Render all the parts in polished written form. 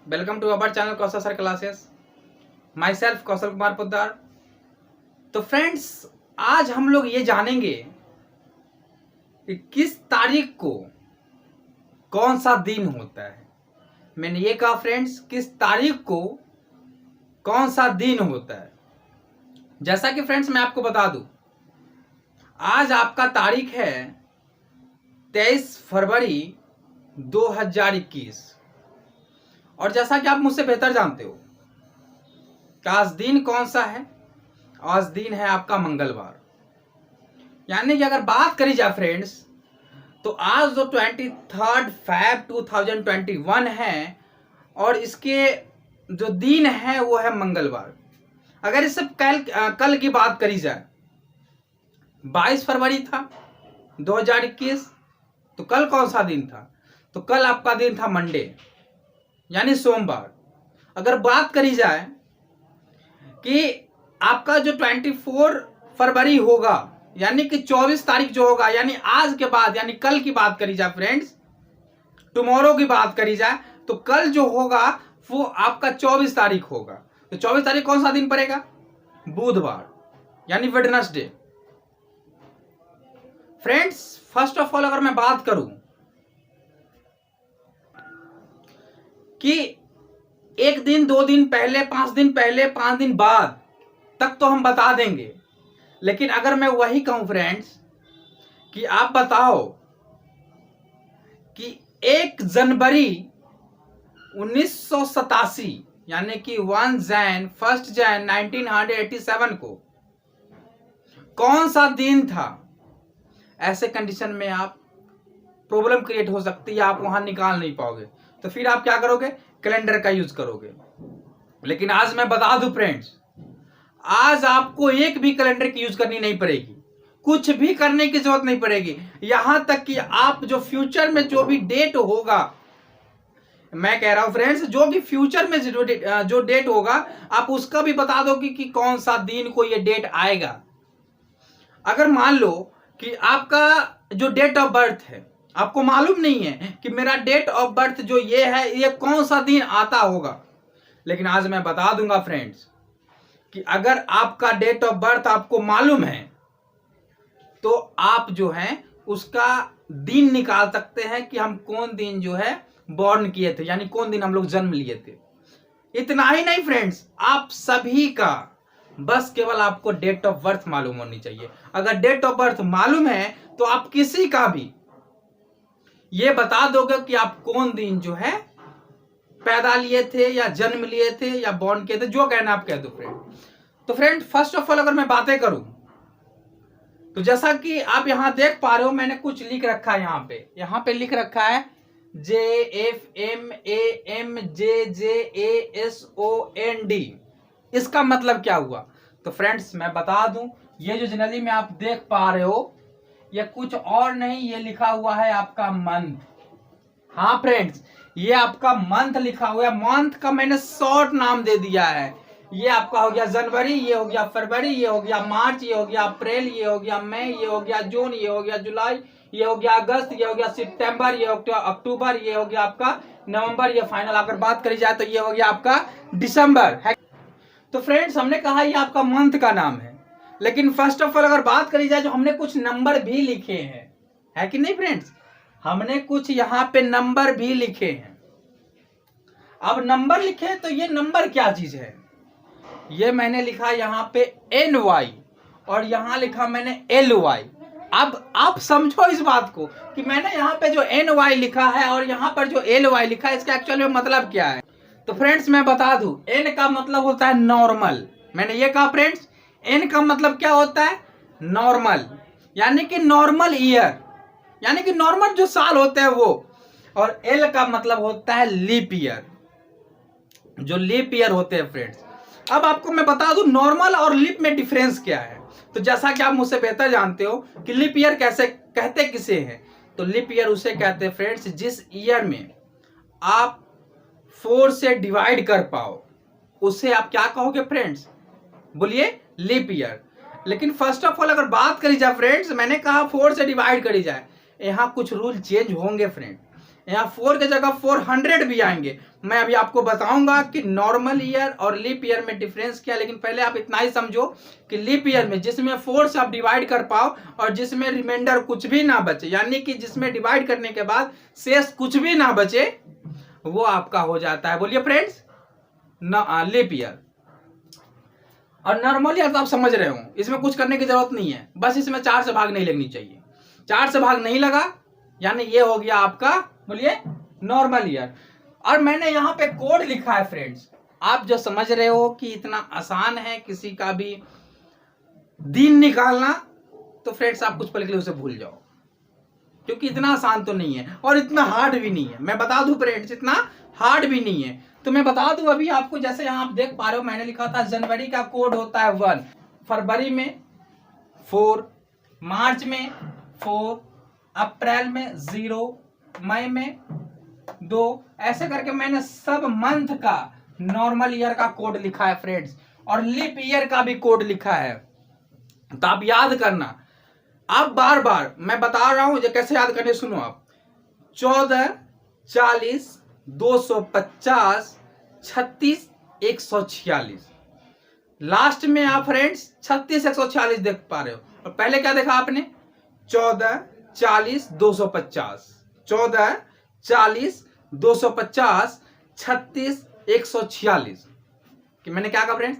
Welcome to our channel Kaushal sir classes. Myself Kaushal Kumar Poddar. तो friends, आज हम लोग ये जानेंगे कि किस तारीख को कौन सा दिन होता है। मैंने ये कहा फ्रेंड्स, किस तारीख को कौन सा दिन होता है। जैसा कि फ्रेंड्स मैं आपको बता दूं, आज आपका तारीख है 23 फरवरी 2021 और जैसा कि आप मुझसे बेहतर जानते हो कि आज दिन कौन सा है। आज दिन है आपका मंगलवार। यानी कि अगर बात करी जाए फ्रेंड्स, तो आज जो 23 फैब 2021 है और इसके जो दिन है वो है मंगलवार। अगर इससे कल की बात करी जाए, 22 फरवरी था 2021, तो कल कौन सा दिन था? तो कल आपका दिन था मंडे, यानी सोमवार। अगर बात करी जाए कि आपका जो 24 फरवरी होगा, यानी कि 24 तारीख जो होगा, यानी आज के बाद, यानी कल की बात करी जाए फ्रेंड्स, टुमारो की बात करी जाए, तो कल जो होगा वो आपका 24 तारीख होगा। तो 24 तारीख कौन सा दिन पड़ेगा? बुधवार, यानी Wednesday. Friends, first of all अगर मैं बात करूं कि एक दिन, 2 दिन पहले, 5 दिन पहले, 5 दिन बाद तक तो हम बता देंगे, लेकिन अगर मैं वही कहूं फ्रेंड्स कि आप बताओ कि 1 जनवरी 1987 यानी कि 1 जैन 1987 को कौन सा दिन था, ऐसे कंडीशन में आप प्रॉब्लम क्रिएट हो सकती है, आप वहां निकाल नहीं पाओगे। तो फिर आप क्या करोगे? कैलेंडर का यूज करोगे। लेकिन आज मैं बता दूं फ्रेंड्स, आज आपको एक भी कैलेंडर की यूज करनी नहीं पड़ेगी, कुछ भी करने की जरूरत नहीं पड़ेगी। यहां तक कि आप जो फ्यूचर में जो भी डेट होगा, मैं कह रहा हूं फ्रेंड्स, जो भी फ्यूचर में जो डेट होगा, आप उसका भी बता दो कि कौन सा दिन को ये डेट आएगा। अगर मान लो कि आपका जो डेट ऑफ बर्थ है, आपको मालूम नहीं है कि मेरा डेट ऑफ बर्थ जो ये है, ये कौन सा दिन आता होगा, लेकिन आज मैं बता दूंगा फ्रेंड्स कि अगर आपका डेट ऑफ बर्थ आपको मालूम है, तो आप जो है उसका दिन निकाल सकते हैं कि हम कौन दिन जो है बॉर्न किए थे, यानी कौन दिन हम लोग जन्म लिए थे। इतना ही नहीं फ्रेंड्स, आप सभी का बस केवल आपको डेट ऑफ बर्थ मालूम होनी चाहिए। अगर डेट ऑफ बर्थ मालूम है तो आप किसी का भी ये बता दोगे कि आप कौन दिन जो है पैदा लिए थे या जन्म लिए थे या बॉर्न किए थे, जो कहना आप कह दो फ्रेंड। तो फ्रेंड, फर्स्ट ऑफ ऑल अगर मैं बातें करूं, तो जैसा कि आप यहां देख पा रहे हो, मैंने कुछ लिख रखा है। यहां पे लिख रखा है JFMAMJJASOND। इसका मतलब क्या हुआ? तो फ्रेंड्स मैं बता दूं, ये जो जनरली में आप देख पा रहे हो, ये कुछ और नहीं, ये लिखा हुआ है आपका मंथ। हाँ फ्रेंड्स, ये आपका मंथ लिखा हुआ है। मंथ का मैंने शॉर्ट नाम दे दिया है। ये आपका हो गया जनवरी, ये हो गया फरवरी, ये हो गया मार्च, ये हो गया अप्रैल, ये हो गया मई, ये हो गया जून, ये हो गया जुलाई, ये हो गया अगस्त, ये हो गया सितंबर, ये हो गया अक्टूबर, ये हो गया आपका नवंबर, ये फाइनल अगर बात करी जाए तो ये हो गया आपका दिसंबर है। तो फ्रेंड्स, हमने कहा ये आपका मंथ का नाम है, लेकिन फर्स्ट ऑफ ऑल अगर बात करी जाए तो हमने कुछ नंबर भी लिखे हैं, है कि नहीं फ्रेंड्स? हमने कुछ यहाँ पे नंबर भी लिखे हैं। अब नंबर लिखे तो ये नंबर क्या चीज है? ये मैंने लिखा यहाँ पे NY और यहाँ लिखा मैंने LY। अब आप समझो इस बात को कि मैंने यहाँ पे जो NY लिखा है और यहाँ पर जो LY लिखा है, इसका एक्चुअल में मतलब क्या है। तो फ्रेंड्स मैं बता दूं, N का मतलब होता है नॉर्मल। मैंने ये कहा फ्रेंड्स, N का मतलब क्या होता है? नॉर्मल, यानी कि नॉर्मल ईयर, यानी कि नॉर्मल जो साल होते हैं वो। और L का मतलब होता है लीप ईयर, जो लीप ईयर होते हैं फ्रेंड्स। अब आपको मैं बता दूं नॉर्मल और लीप में डिफरेंस क्या है। तो जैसा कि आप मुझसे बेहतर जानते हो कि लीप ईयर कैसे कहते किसे हैं, तो लीप ईयर उसे कहते हैं फ्रेंड्स जिस ईयर में आप 4 से डिवाइड कर पाओ, उसे आप क्या कहोगे फ्रेंड्स? बोलिए, लीप ईयर। लेकिन फर्स्ट ऑफ ऑल अगर बात करी जाए फ्रेंड्स, मैंने कहा 4 से डिवाइड करी जाए, यहाँ कुछ रूल चेंज होंगे फ्रेंड। यहाँ 4 की जगह 400 भी आएंगे। मैं अभी आपको बताऊंगा कि नॉर्मल ईयर और लीप ईयर में डिफरेंस क्या है, लेकिन पहले आप इतना ही समझो कि लीप ईयर में जिसमें 4 से आप डिवाइड कर पाओ और जिसमें रिमाइंडर कुछ भी ना बचे, यानी कि जिसमें डिवाइड करने के बाद शेष कुछ भी ना बचे, वो आपका हो जाता है, बोलिए फ्रेंड्स, लीप ईयर। और नॉर्मल ईयर तो आप समझ रहे हो, इसमें कुछ करने की जरूरत नहीं है, बस इसमें 4 से भाग नहीं लगनी चाहिए। 4 से भाग नहीं लगा यानी ये हो गया आपका, बोलिए, नॉर्मल ईयर। और मैंने यहाँ पे कोड लिखा है फ्रेंड्स, आप जो समझ रहे हो कि इतना आसान है किसी का भी दिन निकालना, तो फ्रेंड्स आप कुछ पल के लिए उसे भूल जाओ, क्योंकि इतना आसान तो नहीं है और इतना हार्ड भी नहीं है। मैं बता दूं फ्रेंड्स, इतना हार्ड भी नहीं है। तो मैं बता दूं अभी आपको, जैसे यहाँ आप देख पा रहे हो, मैंने लिखा था जनवरी का कोड होता है 1, फरवरी में 4, मार्च में 4, अप्रैल में 0, मई में 2, ऐसे करके मैंने सब मंथ का नॉर्मल ईयर का कोड लिखा है फ्रेंड्स, और लीप ईयर का भी कोड लिखा है। तो आप याद करना, आप बार बार मैं बता रहा हूं, कैसे याद करने, सुनो आप, 14, 40, 250, 36, 146। लास्ट में आप फ्रेंड्स 36, 146 देख पा रहे हो, और पहले क्या देखा आपने, 14, 40, 250, 14, 40, 250, 36, 146। कि मैंने क्या कहा फ्रेंड्स,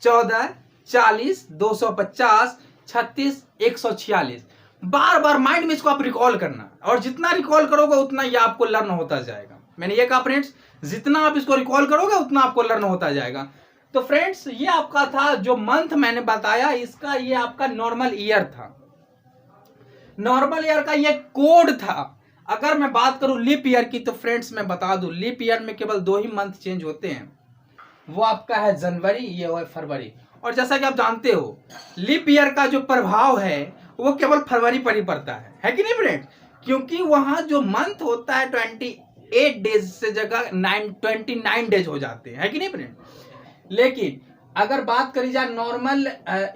14, 40, 250, 36, 146। बार बार माइंड में इसको आप रिकॉल करना, और जितना रिकॉल करोगे उतना ये आपको लर्न होता जाएगा। मैंने ये कहा फ्रेंड्स, जितना आप इसको रिकॉल करोगे उतना आपको लर्न होता जाएगा। तो फ्रेंड्स ये आपका था जो मंथ मैंने बताया, इसका ये आपका नॉर्मल ईयर था। नॉर्मल ईयर का ये कोड था। अगर मैं बात करूं लीप ईयर की, तो फ्रेंड्स मैं बता दूं, लीप ईयर में केवल 2 ही मंथ चेंज होते हैं, वो आपका है जनवरी, ये है फरवरी। और जैसा कि आप जानते हो, लीप ईयर का जो प्रभाव है वो केवल फरवरी पर ही पड़ता है कि नहीं फ्रेंड्स, क्योंकि वहां जो मंथ होता है 28 डेज से जगह 29 डेज हो जाते हैं, है कि नहीं फ्रेंड्स। लेकिन अगर बात करी जाए नॉर्मल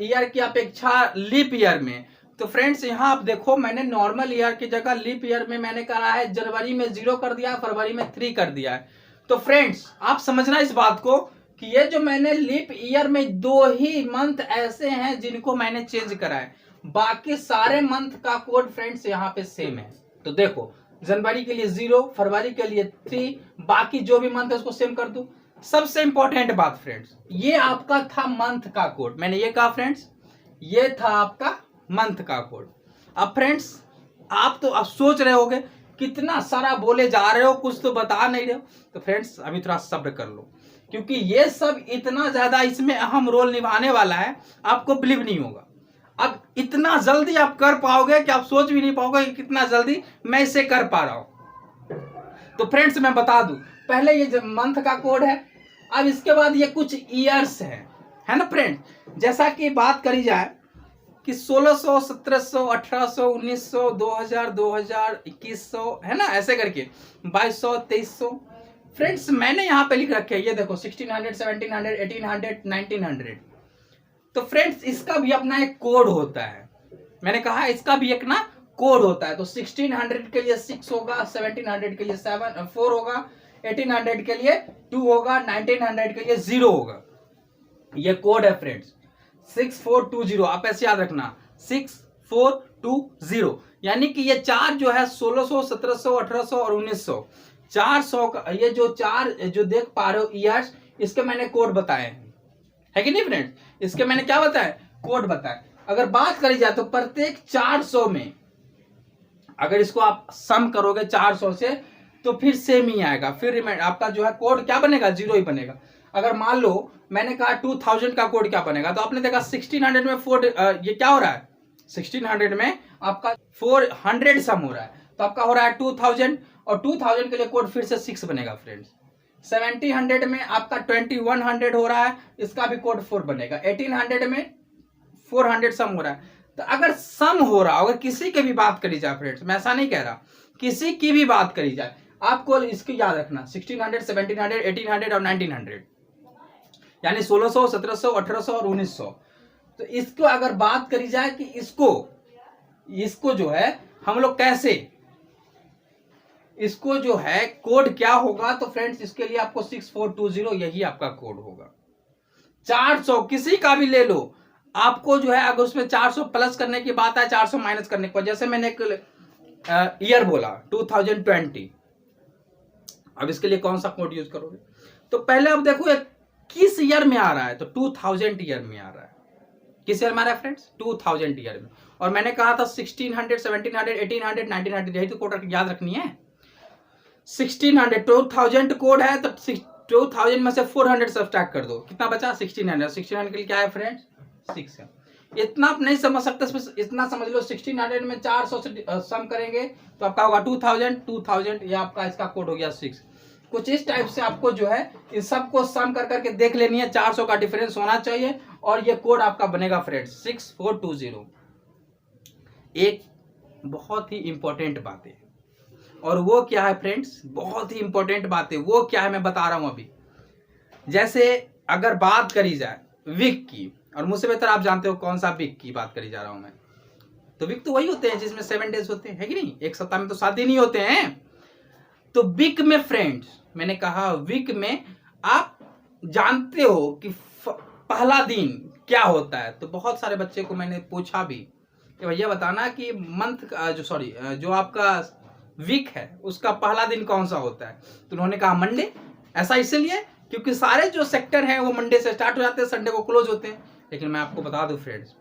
ईयर की अपेक्षा लीप ईयर में, तो फ्रेंड्स यहाँ आप देखो, मैंने नॉर्मल ईयर की जगह लीप ईयर में मैंने कहा है जनवरी में 0 कर दिया, फरवरी में 3 कर दिया है। तो फ्रेंड्स आप समझना इस बात को कि ये जो मैंने लीप ईयर में 2 ही मंथ ऐसे हैं जिनको मैंने चेंज करा है, बाकी सारे मंथ का कोड फ्रेंड्स यहाँ पे सेम है। तो देखो, जनवरी के लिए 0, फरवरी के लिए 3, बाकी जो भी मंथ है उसको सेम कर दो। सबसे इंपॉर्टेंट बात फ्रेंड्स, ये आपका था मंथ का कोड, मैंने ये कहा फ्रेंड्स, ये था आपका मंथ का कोड। अब फ्रेंड्स आप तो अब सोच रहे होगे कितना सारा बोले जा रहे हो, कुछ तो बता नहीं रहे हो। तो फ्रेंड्स अभी थोड़ा सब्र कर लो, क्योंकि ये सब इतना ज्यादा इसमें अहम रोल निभाने वाला है, आपको बिलीव नहीं होगा। अब इतना जल्दी आप कर पाओगे कि आप सोच भी नहीं पाओगे कि कितना जल्दी मैं इसे कर पा रहा हूं। तो फ्रेंड्स मैं बता दूं, पहले ये मंथ का कोड है, अब इसके बाद ये कुछ ईयर्स है ना फ्रेंड्स। जैसा कि बात करी जाए कि 1600, 1700, 1800, 1900, 2000, 2000, 2100, है ना, ऐसे करके 2200, 2300। फ्रेंड्स मैंने यहाँ पे लिख रखे हैं, ये देखो 1600, 1700, 1800, 1900। तो फ्रेंड्स इसका भी अपना एक कोड होता है, मैंने कहा इसका भी एक ना कोड होता है। तो 1600 के लिए 6 होगा, 1700 के लिए 4 होगा, 1800 के लिए 2 होगा, 1900 के लिए 0 होगा। ये कोड है फ्रेंड्स 6420, आप ऐसे याद रखना 6420। यानी कि ये 4 जो है 1600, 1700, 1800 और 1900, 400 का ये जो 4 जो देख पा रहे हो ईयर्स, इसके मैंने कोड बताए हैं, है कि नहीं फ्रेंड्स। इसके मैंने क्या बताया, कोड बताया। अगर बात करी जाए तो प्रत्येक 400 में अगर इसको आप सम करोगे 400 से, तो फिर सेम ही आएगा, फिर रिमाइंड आपका जो है कोड क्या बनेगा, 0 ही बनेगा। अगर मान लो मैंने कहा 2000 का कोड क्या बनेगा, तो आपने देखा 1600 में 4 ये क्या हो रहा है, 1600 में आपका 400 सम हो रहा है, तो आपका हो रहा है 2000, और 2000 के लिए कोड फिर से 6 बनेगा फ्रेंड्स। 1700 में आपका 2100 हो रहा है, इसका भी कोड 4 बनेगा। 1800 में 400 सम हो रहा है। तो अगर सम हो रहा, अगर किसी की भी बात करी जाए फ्रेंड्स, मैं ऐसा नहीं कह रहा, किसी की भी बात करी जाए, आपको इसकी याद रखना 1600, 1700, 1800 और 1900, यानी 1600, 1700, 1800 और 1900। तो इसको अगर बात करी जाए कि इसको जो है हम लोग कैसे इसको जो है कोड क्या होगा, तो फ्रेंड्स इसके लिए आपको 6420 यही आपका कोड होगा। 400 किसी का भी ले लो, आपको जो है अगर उसमें 400 प्लस करने की बात है, 400 माइनस करने की, जैसे मैंने एक ईयर बोला 2020, अब इसके लिए कौन सा कोड यूज करोगे, तो पहले अब देखो किस ईयर में आ रहा है, तो 2000 ईयर में आ रहा है। किस ईयर में आ रहा है फ्रेंड्स, 2000 ईयर में। और मैंने कहा था 1600, 1700, 1800, 1900, यही तो कोड याद रखनी है। 1600 2000 कोड है, तो 2000 में से 400 सब्ट्रैक्ट कर दो, कितना बचा 1600। 1600 के लिए क्या है फ्रेंड्स 6 है। इतना आप नहीं समझ सकते, इतना समझ लो 1600 में 400 से सम करेंगे तो आपका होगा 2000, ये आपका इसका कोड हो गया 6। कुछ इस टाइप से आपको जो है इन सबको सम कर करके देख लेनी है, 400 का डिफरेंस होना चाहिए और ये कोड आपका बनेगा फ्रेंड्स 6420। एक बहुत ही इंपॉर्टेंट बात है, और वो क्या है फ्रेंड्स, बहुत ही इंपॉर्टेंट बात है, वो क्या है मैं बता रहा हूं अभी। जैसे अगर बात करी जाए वीक की, और मुझसे बेहतर आप जानते हो कौन सा वीक की बात करी जा रहा हूं मैं, तो वीक तो वही होते हैं जिसमें 7 डेज होते हैं, है कि नहीं, एक सप्ताह में तो 7 दिन ही होते हैं। तो वीक में फ्रेंड्स, मैंने कहा वीक में आप जानते हो कि पहला दिन क्या होता है, तो बहुत सारे बच्चे को मैंने पूछा भी कि भैया बताना कि मंथ जो आपका वीक है उसका पहला दिन कौन सा होता है, तो उन्होंने कहा मंडे। ऐसा इसलिए क्योंकि सारे जो सेक्टर हैं वो मंडे से स्टार्ट हो जाते हैं, संडे को क्लोज होते हैं। लेकिन मैं आपको बता दूं फ्रेंड्स,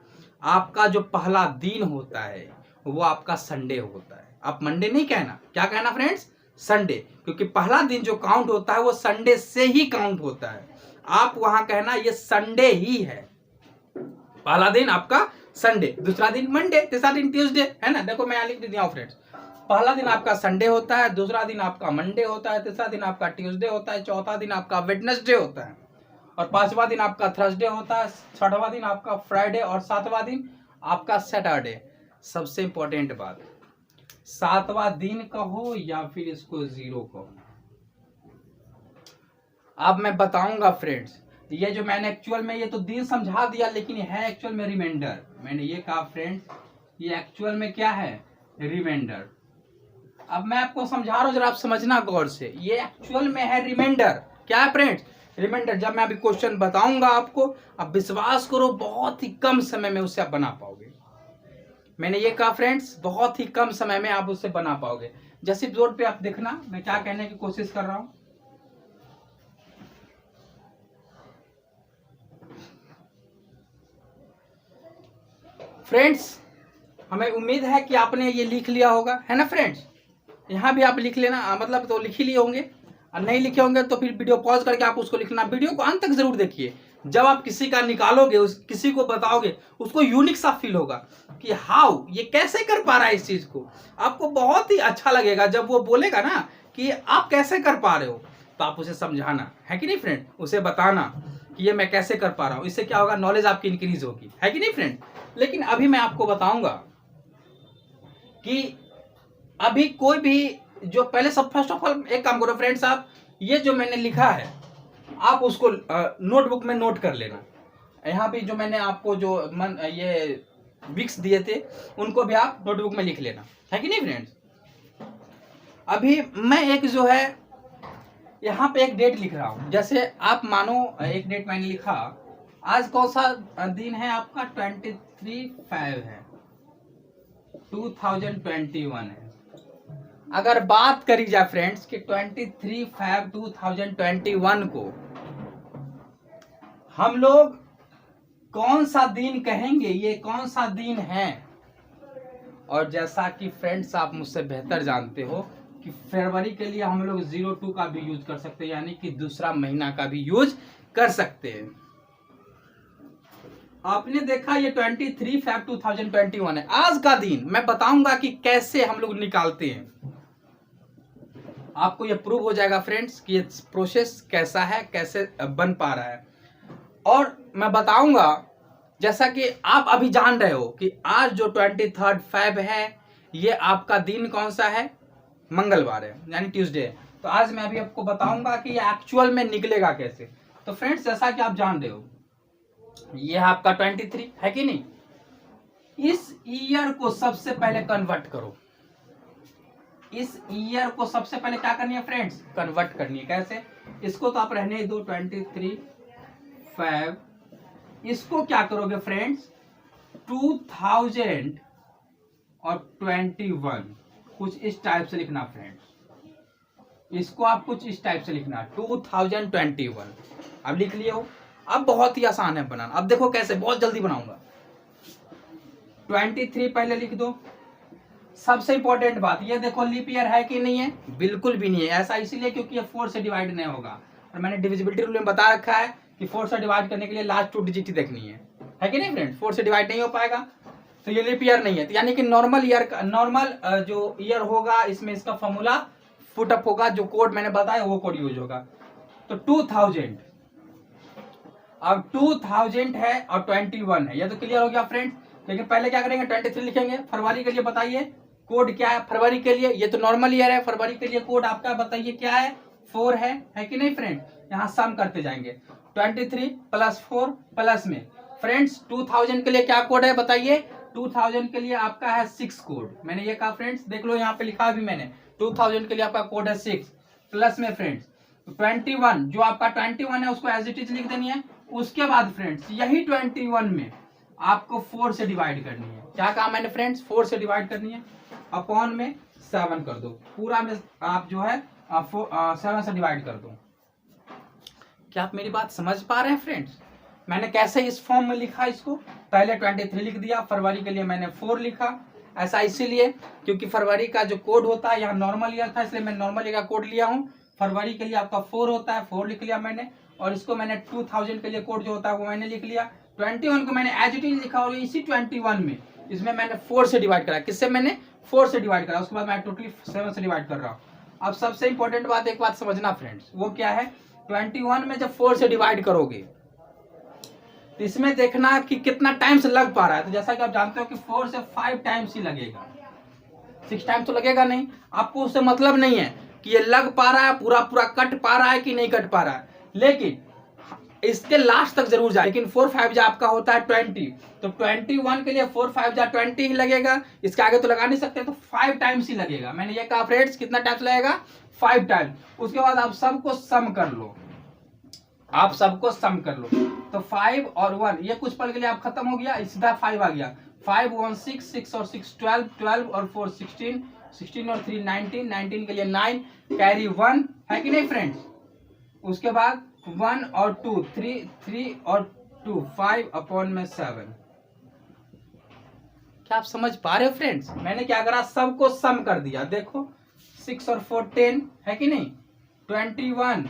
आपका जो पहला दिन होता है वो आपका संडे होता है। आप मंडे नहीं कहना, क्या कहना फ्रेंड्स, संडे, क्योंकि पहला दिन जो काउंट होता है वो संडे से ही काउंट होता है। आप वहां कहना ये संडे ही है, पहला दिन आपका संडे, दूसरा दिन मंडे, तीसरा दिन ट्यूसडे, है ना। देखो मैं यहां लिख दिया हूं फ्रेंड्स, पहला दिन आपका संडे होता है, दूसरा दिन आपका मंडे होता है, तीसरा दिन आपका ट्यूसडे होता है, चौथा दिन आपका वेडनेसडे होता है, और पांचवा दिन आपका थर्सडे होता है, छठवां दिन आपका फ्राइडे, और सातवां दिन आपका सैटरडे। सबसे इंपॉर्टेंट बात, सातवां दिन कहो या फिर इसको 0 कहो, अब मैं बताऊंगा फ्रेंड्स। ये जो मैंने एक्चुअल में ये तो दिन समझा दिया, लेकिन है एक्चुअल में रिमाइंडर। मैंने ये कहा फ्रेंड्स, ये एक्चुअल में क्या है, रिमाइंडर। अब मैं आपको समझा रहा हूं, जरा आप समझना गौर से, ये एक्चुअल में है रिमाइंडर। क्या है फ्रेंड्स, रिमाइंडर। जब मैं अभी क्वेश्चन बताऊंगा आपको, अब विश्वास करो बहुत ही कम समय में उससे आप बना पाओगे। मैंने ये कहा फ्रेंड्स, बहुत ही कम समय में आप उससे बना पाओगे। जैसे बोर्ड पे आप देखना मैं क्या कहने की कोशिश कर रहा हूं। फ्रेंड्स, हमें उम्मीद है कि आपने ये लिख लिया होगा, है ना फ्रेंड्स। यहाँ भी आप लिख लेना, मतलब तो लिख ही लिए होंगे, और नहीं लिखे होंगे तो फिर वीडियो पॉज करके आप उसको लिखना। वीडियो को अंत तक जरूर देखिए, जब आप किसी का निकालोगे, उस किसी को बताओगे, उसको यूनिक सा फील होगा कि हाउ ये कैसे कर पा रहा है इस चीज को। आपको बहुत ही अच्छा लगेगा जब वो बोलेगा ना कि आप कैसे कर पा रहे हो, तो आप उसे समझाना, है कि नहीं फ्रेंड, उसे बताना कि ये मैं कैसे कर पा रहा हूँ। इससे क्या होगा, नॉलेज आपकी इंक्रीज होगी, है कि नहीं फ्रेंड। लेकिन अभी मैं आपको बताऊंगा कि अभी कोई भी जो पहले सब, फर्स्ट ऑफ ऑल एक काम करो फ्रेंड्स, आप ये जो मैंने लिखा है आप उसको नोटबुक में नोट कर लेना। यहाँ भी जो मैंने आपको जो ये विक्स दिए थे उनको भी आप नोटबुक में लिख लेना, है कि नहीं फ्रेंड्स। अभी मैं एक जो है यहाँ पे एक डेट लिख रहा हूँ। जैसे आप मानो एक डेट मैंने लिखा, आज कौन सा दिन है आपका, 23/5 है, 2021 है। अगर बात करी जाए फ्रेंड्स कि 23/5/2021 को हम लोग कौन सा दिन कहेंगे, ये कौन सा दिन है। और जैसा कि फ्रेंड्स आप मुझसे बेहतर जानते हो कि फरवरी के लिए हम लोग 02 का भी यूज कर सकते हैं, यानी कि दूसरा महीना का भी यूज कर सकते हैं। आपने देखा ये 23/5/2021 है। आज का दिन मैं बताऊंगा कि कैसे हम लोग निकालते हैं, आपको ये प्रूव हो जाएगा फ्रेंड्स कि ये प्रोसेस कैसा है, कैसे बन पा रहा है। और मैं बताऊंगा, जैसा कि आप अभी जान रहे हो कि आज जो 23/5 है, ये आपका दिन कौन सा है, मंगलवार है, यानी ट्यूसडे है। तो आज मैं अभी आपको बताऊंगा कि ये एक्चुअल में निकलेगा कैसे। तो फ्रेंड्स, जैसा कि आप जान रहे हो, ये आपका 23 है कि नहीं। इस ईयर को सबसे पहले कन्वर्ट करो, इस ईयर को सबसे पहले क्या करनी है फ्रेंड्स, कन्वर्ट करनी है। कैसे, इसको तो आप रहने ही दो 23 Feb, इसको क्या करोगे फ्रेंड्स 2021 कुछ इस टाइप से लिखना फ्रेंड्स, इसको आप कुछ इस टाइप से लिखना 2021। अब लिख लिए हो। अब बहुत ही आसान है बनाना। अब देखो कैसे, बहुत जल्दी बनाऊंगा। 23 पहले लिख दो। सबसे इंपॉर्टेंट बात ये देखो, लीप ईयर है कि नहीं है, बिल्कुल भी नहीं है। ऐसा इसीलिए क्योंकि ये 4 से डिवाइड नहीं होगा, और मैंने डिविजिबिलिटी रूल में बता रखा है कि 4 से डिवाइड करने के लिए लास्ट 2 डिजिट ही देखनी है कि नहीं फ्रेंड्स। 4 से डिवाइड नहीं हो पाएगा तो ये लीप ईयर नहीं है। तो यानी कि नॉर्मल ईयर का, नॉर्मल जो ईयर होगा इसमें इसका फॉर्मूला पुट अप होगा, जो कोड मैंने बताया वो कोड यूज होगा। तो 2000, अब 2000 है और 21 है, ये तो क्लियर हो गया फ्रेंड्स। लेकिन पहले क्या करेंगे, 23 लिखेंगे। फरवरी के लिए बताइए कोड क्या है फरवरी के लिए, ये तो नॉर्मल ईयर है। फरवरी के लिए कोड आपका बताइए क्या है, 4 है कि नहीं फ्रेंड। यहाँ सम करते जाएंगे, 23 + 4 प्लस में फ्रेंड्स 2000 के लिए क्या कोड है बताइए। 2000 के लिए आपका है 6 कोड, मैंने ये कहा फ्रेंड्स, देख लो यहाँ पे लिखा भी मैंने। 2000 के लिए आपका कोड है 6 प्लस में फ्रेंड्स 21, जो आपका 21 है उसको एज इट इज लिख देनी है। उसके बाद फ्रेंड्स यही 21 में आपको 4 से डिवाइड करनी है। क्या कहा मैंने फ्रेंड्स, 4 से डिवाइड करनी है, अपॉन में 7 कर दो, पूरा में आप जो है 7 से डिवाइड कर दो। क्या आप मेरी बात समझ पा रहे हैं फ्रेंड्स। मैंने कैसे इस फॉर्म में लिखा, इसको पहले 23 लिख दिया, फरवरी के लिए मैंने 4 लिखा। ऐसा इसीलिए क्योंकि फरवरी का जो कोड होता है यहाँ नॉर्मल ईयर था, इसलिए मैं नॉर्मल ईयर का कोड लिया हूँ। फरवरी के लिए आपका 4 होता है, 4 लिख लिया मैंने, और इसको मैंने 2000 के लिए कोड जो होता है वो मैंने लिख लिया। 21 को मैंने एज इट इज लिखा, और इसी 21 में इसमें मैंने 4 से डिवाइड करा। किससे, मैंने 4 से डिवाइड करा, उसके बाद मैं टोटली 7 से डिवाइड कर रहा हूँ। अब सबसे इंपॉर्टेंट बात, एक बात समझना फ्रेंड्स, वो क्या है, 21 में जब 4 से डिवाइड करोगे तो इसमें देखना कि कितना टाइम्स लग पा रहा है। तो जैसा कि आप जानते हो कि 4 से 5 टाइम्स ही लगेगा, 6 टाइम्स तो लगेगा नहीं। आपको उससे मतलब नहीं है कि ये लग पा रहा है, पूरा पूरा कट पा रहा है कि नहीं कट पा रहा है, लेकिन इसके लास्ट तक जरूर जाए। लेकिन 4 5 जा आपका होता है 20, तो 21 के लिए 4 5 जा 20 ही लगेगा, इसके आगे तो लगा नहीं सकते, तो 5 टाइम्स ही लगेगा। मैंने ये कहा फ्रेंड्स, कितना टाइम्स लगेगा, 5 टाइम्स। उसके बाद आप सबको सम कर लो, आप सबको सम कर लो। तो 5 और 1 ये कुछ पल के लिए आप खत्म हो गया, सीधा 5 आ गया। 5 1 6, 6 और 6 12, 12 और 4 16, 16 और 3 19, 19 के लिए 9, कैरी 1 है कि नहीं फ्रेंड्स। उसके बाद 1 और 2 3, 3 और 2 5 अपॉन में 7। क्या आप समझ पा रहे हो फ्रेंड्स। मैंने क्या करा, सबको सम कर दिया। देखो 6 और 4 10 है कि नहीं, 21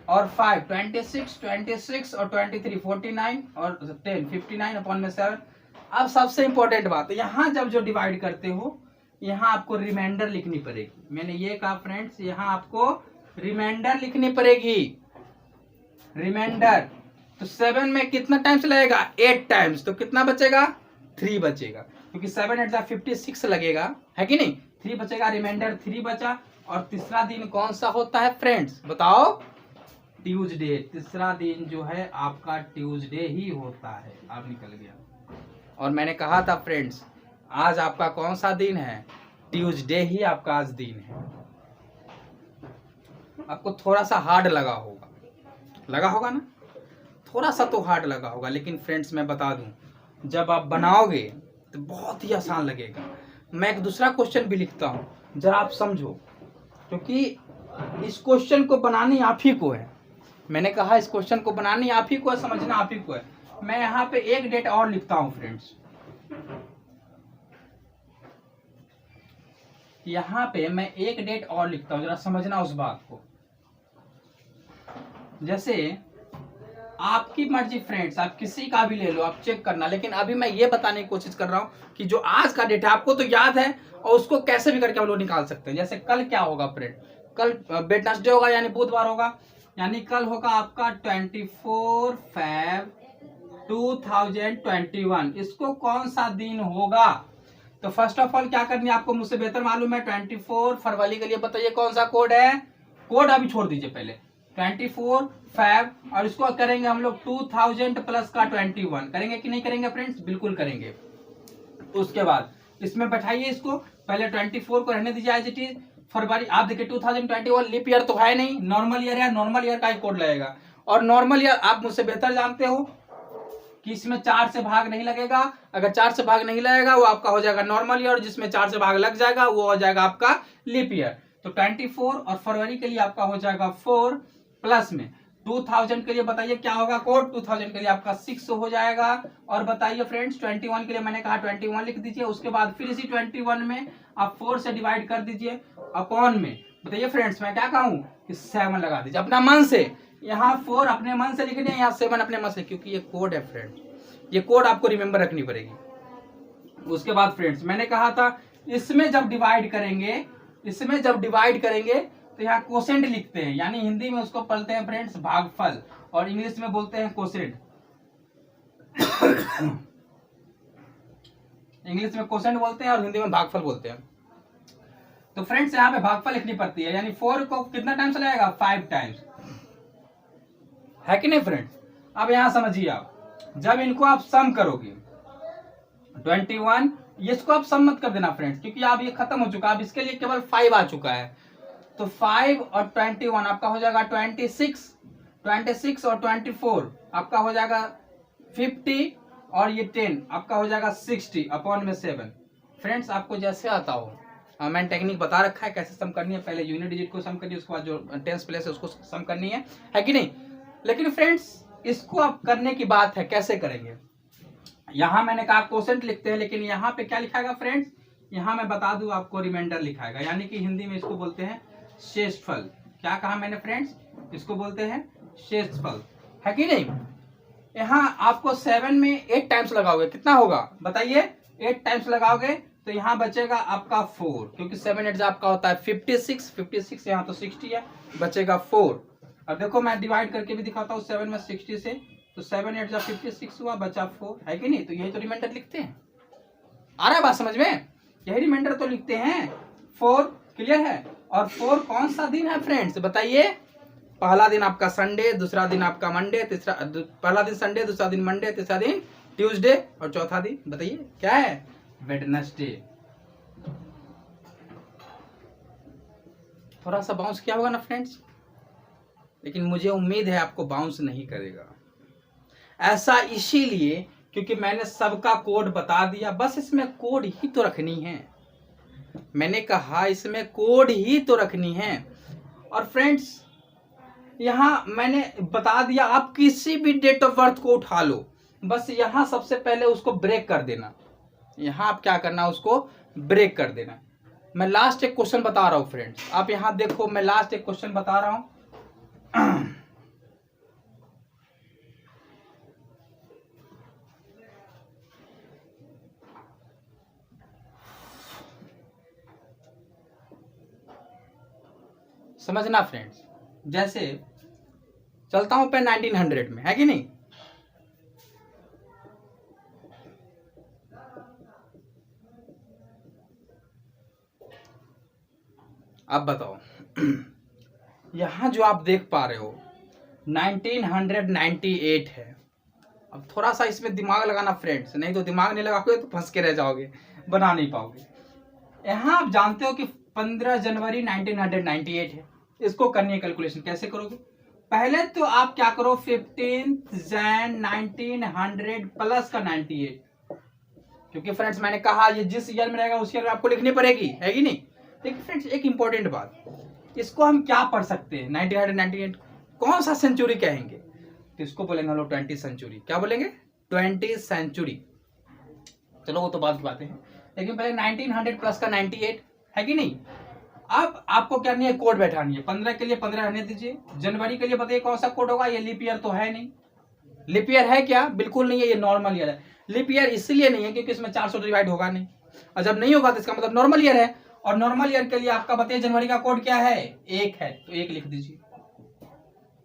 और 5 26, 26 और 23 49 और 10 59 अपॉन में 7। अब सबसे इंपॉर्टेंट बात, यहाँ जब जो डिवाइड करते हो यहाँ आपको रिमाइंडर लिखनी पड़ेगी। मैंने ये कहा फ्रेंड्स, यहाँ आपको रिमाइंडर लिखनी पड़ेगी, रिमाइंडर। तो 7 में कितना टाइम्स लगेगा, 8 टाइम्स, तो कितना बचेगा, 3 बचेगा, क्योंकि 7 8 56 लगेगा है कि नहीं, 3 बचेगा, रिमाइंडर 3 बचा। और तीसरा दिन कौन सा होता है फ्रेंड्स बताओ, ट्यूसडे। तीसरा दिन जो है आपका ट्यूसडे ही होता है। अब निकल गया। और मैंने कहा था फ्रेंड्स, आज आपका कौन सा दिन है, ट्यूसडे ही आपका आज दिन है। आपको थोड़ा सा हार्ड लगा होगा ना, थोड़ा सा तो हार्ड लगा होगा, लेकिन फ्रेंड्स मैं बता दूं, जब आप बनाओगे तो बहुत ही आसान लगेगा। मैं एक दूसरा क्वेश्चन भी लिखता हूं, जरा आप समझो, क्योंकि इस क्वेश्चन को बनानी आप ही को है। मैंने कहा इस क्वेश्चन को बनानी आप ही को है, समझना आप ही को है। मैं यहाँ पे एक डेट और लिखता हूँ फ्रेंड्स, यहाँ पे मैं एक डेट और लिखता हूँ, जरा समझना उस बात को। जैसे आपकी मर्जी फ्रेंड्स, आप किसी का भी ले लो, आप चेक करना, लेकिन अभी मैं ये बताने की कोशिश कर रहा हूँ कि जो आज का डेट है आपको तो याद है, और उसको कैसे भी करके हम लोग निकाल सकते हैं। जैसे कल क्या होगा फ्रेंड, कल वेडनेसडे होगा यानी बुधवार होगा, यानी कल होगा आपका 24 Feb 2021। इसको कौन सा दिन होगा, तो फर्स्ट ऑफ ऑल क्या करनी है आपको, मुझसे बेहतर मालूम है। 24 फरवरी के लिए बताइए कौन सा कोड है, कोड अभी छोड़ दीजिए, पहले 24 Feb, और इसको करेंगे हम लोग 2000 प्लस का 21, करेंगे कि नहीं करेंगे फ्रेंड्स, बिल्कुल करेंगे। उसके बाद इसमें बैठाइए इसको, पहले 24 को रहने दीजिए एज इट इज, फरवरी, आप देखिए 2021 लीप ईयर तो है नहीं, नॉर्मल ईयर है, नॉर्मल ईयर का ही कोड लगेगा। और नॉर्मल ईयर आप मुझसे बेहतर जानते हो कि इसमें 4 से भाग नहीं लगेगा। अगर 4 से भाग नहीं लगेगा वो आपका हो जाएगा नॉर्मल ईयर, जिसमें 4 से भाग लग जाएगा वो हो जाएगा आपका लीप ईयर। तो 24 और फरवरी के लिए आपका हो जाएगा 4, प्लस में 2000 के लिए बताइए क्या होगा कोड, 2000 के लिए आपका 6 हो जाएगा। और बताइए फ्रेंड्स 21 के लिए मैंने कहा 21 लिख दीजिए, उसके बाद फिर इसी 21 में आप 4 से डिवाइड कर दीजिए अपॉन में, बताइए फ्रेंड्स मैं क्या कहूँ कि 7 लगा दीजिए अपना मन से। यहाँ 4 अपने मन से लिखने, यहाँ 7 अपने मन से, क्योंकि ये कोड है फ्रेंड्स, ये कोड आपको रिमेंबर रखनी पड़ेगी। उसके बाद फ्रेंड्स मैंने कहा था इसमें जब डिवाइड करेंगे तो यहाँ कोसेंट लिखते हैं, यानी हिंदी में उसको पढ़ते हैं फ्रेंड्स भागफल, और इंग्लिश में बोलते हैं कोसेंट। इंग्लिश में कोसेंट बोलते हैं और हिंदी में भागफल बोलते हैं। तो फ्रेंड्स यहाँ पे भागफल लिखनी पड़ती है, यानी 4 को कितना टाइम्स लगेगा, 5 टाइम्स, है कि नहीं फ्रेंड्स। अब यहां समझिए आप, जब इनको आप सम करोगे 21, इसको आप सम मत कर देना फ्रेंड्स, क्योंकि आप ये खत्म हो चुका है, अब इसके लिए केवल 5 आ चुका है। तो 5 और 21 आपका हो जाएगा 26 और 24 आपका हो जाएगा 50, और ये 10 आपका हो जाएगा 60 अपॉन में 7। फ्रेंड्स आपको जैसे आता हो, मैंने टेक्निक बता रखा है कैसे सम करनी है, पहले यूनिट डिजिट को सम करनी है, उसके बाद जो टेंस प्लेस है उसको सम करनी है कि नहीं। लेकिन फ्रेंड्स इसको आप करने की बात है, कैसे करेंगे। यहां मैंने कहा कोसेंट लिखते हैं, लेकिन यहाँ पे क्या लिखाएगा फ्रेंड्स, यहाँ मैं बता दूं आपको रिमाइंडर लिखाएगा, यानी कि हिंदी में इसको बोलते हैं शेषफल। क्या कहा मैंने फ्रेंड्स, इसको बोलते हैं शेषफल, है कि नहीं। यहाँ आपको 7 में 8 टाइम्स लगाओगे, कितना होगा बताइए, 8 टाइम्स लगाओगे तो यहाँ बचेगा आपका 4, क्योंकि 7 8 आपका होता है 56, यहाँ तो 60 है, बचेगा 4। अब देखो मैं डिवाइड करके भी दिखाता हूँ 7 में 60 से, तो 7 8 56 हुआ, बचा 4, है कि नहीं। तो यही तो रिमाइंडर लिखते हैं, आ रहा है बात समझ में, यही रिमाइंडर तो लिखते हैं 4, क्लियर है। और 4 कौन सा दिन है फ्रेंड्स बताइए, पहला दिन आपका संडे, दूसरा दिन आपका मंडे, पहला दिन संडे, दूसरा दिन मंडे, तीसरा दिन ट्यूसडे, और चौथा दिन बताइए क्या है, वेडनेसडे। थोड़ा सा बाउंस किया होगा ना फ्रेंड्स, लेकिन मुझे उम्मीद है आपको बाउंस नहीं करेगा। ऐसा इसीलिए क्योंकि मैंने सबका कोड बता दिया, बस इसमें कोड ही तो रखनी है, मैंने कहा इसमें कोड ही तो रखनी है। और फ्रेंड्स यहाँ मैंने बता दिया, आप किसी भी डेट ऑफ बर्थ को उठा लो, बस यहाँ सबसे पहले उसको ब्रेक कर देना, यहाँ आप क्या करना उसको ब्रेक कर देना। मैं लास्ट एक क्वेश्चन बता रहा हूँ फ्रेंड्स, आप यहाँ देखो, मैं लास्ट एक क्वेश्चन बता रहा हूँ। समझना फ्रेंड्स, जैसे चलता हूं पे 1900 में, है कि नहीं। अब बताओ यहां जो आप देख पा रहे हो 1998 है। अब थोड़ा सा इसमें दिमाग लगाना फ्रेंड्स, नहीं तो दिमाग नहीं लगाओगे तो फंस के रह जाओगे, बना नहीं पाओगे। यहां आप जानते हो कि 15 जनवरी 1998 है, इसको करनी है कैलकुलेशन, कैसे करोगे। पहले तो आप क्या करो 15 जैन 1900 प्लस का 98, क्योंकि फ्रेंड्स मैंने कहा ये जिस ईयर में रहेगा उस ईयर में आपको लिखनी पड़ेगी, है कि नहीं। देखिए फ्रेंड्स एक इंपॉर्टेंट बात, इसको हम क्या पढ़ सकते हैं, 1998 कौन सा सेंचुरी कहेंगे, तो इसको बोलेंगे हम लोग 20 सेंचुरी। क्या बोलेंगे, 20 सेंचुरी। चलो वो तो बाद की बातें हैं, लेकिन पहले 1900 प्लस का 98, है कि नहीं। अब आपको क्या नहीं है, कोड बैठानी है। 15 के लिए 15 रहने दीजिए, जनवरी के लिए बताइए कौन सा कोड होगा, ये लीप ईयर तो है नहीं। लीप ईयर है क्या, बिल्कुल नहीं है, ये नॉर्मल ईयर है। लीप ईयर इसलिए नहीं है क्योंकि इसमें 400 डिवाइड होगा नहीं, और जब नहीं होगा तो इसका मतलब नॉर्मल ईयर है। और नॉर्मल ईयर के लिए आपका बताइए जनवरी का कोड क्या है, 1 है, तो 1 लिख दीजिए।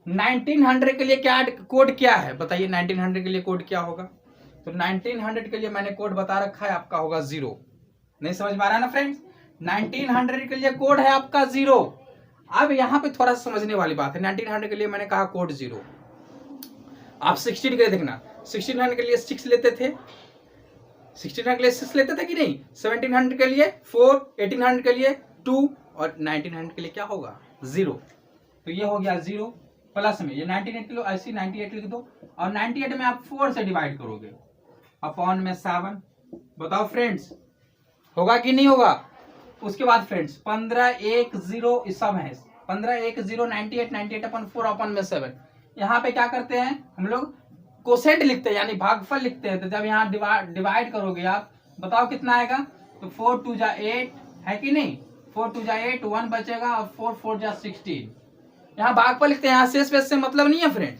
1900 के लिए क्या कोड क्या है बताइए, 1900 के लिए कोड क्या होगा, तो 1900 के लिए मैंने कोड बता रखा है, आपका होगा 0। नहीं समझ में आ रहा है ना फ्रेंड्स, 1900 के लिए कोड है आपका 0। अब यहां पे थोड़ा सा समझने वाली बात है, 1900 के लिए मैंने कहा कोड 0। आप 16 के लिए देखना, 1600 के लिए 6 लेते थे, 1600 के लिए 6 लेते थे कि नहीं, 1700 के लिए 4, 1800 के लिए 2, और 1900 के लिए क्या होगा 0। तो ये हो गया 0 प्लस में ये 98 किलो ऐसी 98 लिख दो और 98 में आप 4 से डिवाइड करोगे अपॉन में 7। बताओ फ्रेंड्स होगा कि नहीं होगा। उसके बाद फ्रेंड्स 15 1 0 इस सब है 15 1 0 98 98 अपन 4 अपन में 7। यहाँ पे क्या करते हैं हम लोग कोसेंट लिखते हैं यानी भागफल लिखते हैं। तो जब यहाँ डिवाइड करोगे आप बताओ कितना आएगा। तो 4 2 जा 8 है कि नहीं 4 2 जा 8 1 बचेगा और 4 4 जा 16। यहाँ भागफल लिखते हैं यहाँ शेष वेष से मतलब नहीं है फ्रेंड।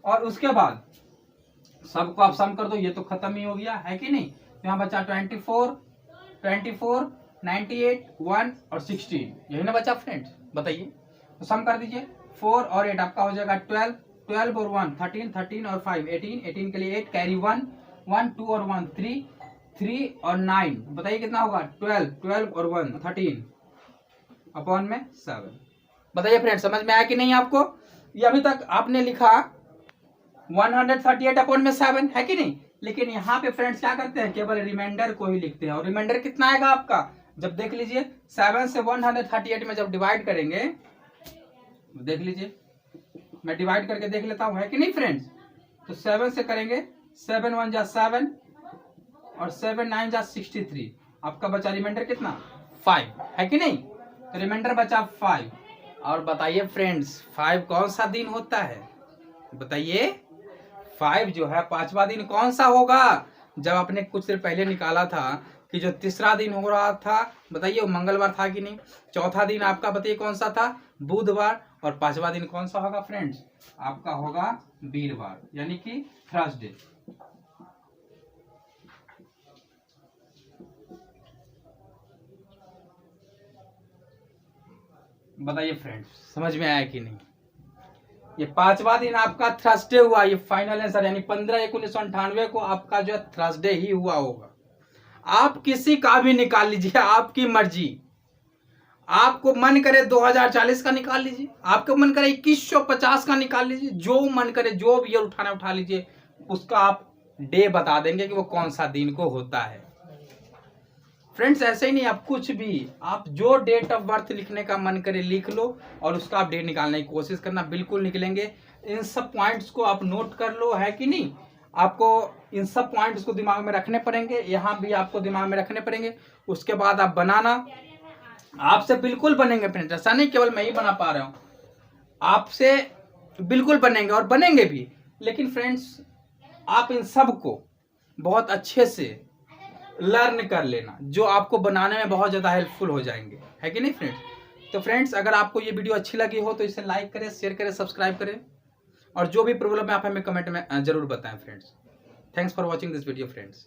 और उसके बाद सबको आप सम कर दो ये तो खत्म ही हो गया है कि नहीं। तो यहाँ बचा 24 98 1 और 16 यही ना बचा फ्रेंड्स बताइए। तो सम कर दीजिए 4 और 8 आपका हो जाएगा 12 12 और 1 13 13 और 5 18 18 के लिए 8 कैरी 1 1 2 और 1 3 3 और 9 बताइए कितना होगा 12 12 और 1 13 अपॉन में 7। बताइए फ्रेंड्स समझ में आया कि नहीं आपको। ये अभी तक आपने लिखा 138 अपॉन में 7 है कि नहीं। लेकिन यहाँ पे फ्रेंड्स क्या करते हैं केवल रिमाइंडर को ही लिखते हैं और रिमाइंडर कितना आएगा आपका जब देख लीजिए 7 से 138 में जब डिवाइड करेंगे देख लीजिए मैं डिवाइड करके देख लेता हूं है कि नहीं फ्रेंड्स। तो 7 से करेंगे 7 1 जा 7 और 7 9 जा 63 आपका बचा रिमाइंडर कितना 5 है कि नहीं। तो रिमाइंडर बचा 5 और बताइए फ्रेंड्स 5 कौन सा दिन होता है बताइए 5 जो है 5वां दिन कौन सा होगा। जब आपने कुछ देर पहले निकाला था कि जो तीसरा दिन हो रहा था बताइए वो मंगलवार था कि नहीं। चौथा दिन आपका बताइए कौन सा था बुधवार और 5वां दिन कौन सा होगा फ्रेंड्स आपका होगा वीरवार यानी कि थर्सडे। बताइए फ्रेंड्स समझ में आया कि नहीं। ये 5वां दिन आपका थर्सडे हुआ ये फाइनल आंसर यानी 15/1/1998 को आपका जो है थर्सडे ही हुआ होगा। आप किसी का भी निकाल लीजिए आपकी मर्जी। आपको मन करे 2040 का निकाल लीजिए आपको मन करे 2150 का निकाल लीजिए जो मन करे जो भी उठाना उठा लीजिए उसका आप डे बता देंगे कि वो कौन सा दिन को होता है। फ्रेंड्स ऐसे ही नहीं आप कुछ भी आप जो डेट ऑफ बर्थ लिखने का मन करे लिख लो और उसका आप डेट निकालने की कोशिश करना बिल्कुल निकलेंगे। इन सब पॉइंट्स को आप नोट कर लो है कि नहीं। आपको इन सब पॉइंट्स को दिमाग में रखने पड़ेंगे यहाँ भी आपको दिमाग में रखने पड़ेंगे। उसके बाद आप बनाना आपसे बिल्कुल बनेंगे फ्रेंड्स ऐसा नहीं केवल मैं ही बना पा रहा हूँ आपसे बिल्कुल बनेंगे और बनेंगे भी। लेकिन फ्रेंड्स आप इन सब को बहुत अच्छे से लर्न कर लेना जो आपको बनाने में बहुत ज़्यादा हेल्पफुल हो जाएंगे है कि नहीं फ्रेंड्स। तो फ्रेंड्स अगर आपको ये वीडियो अच्छी लगी हो तो इसे लाइक करें शेयर करें सब्सक्राइब करें और जो भी प्रॉब्लम है आप हमें कमेंट में जरूर बताएं friends. Thanks for watching this video friends.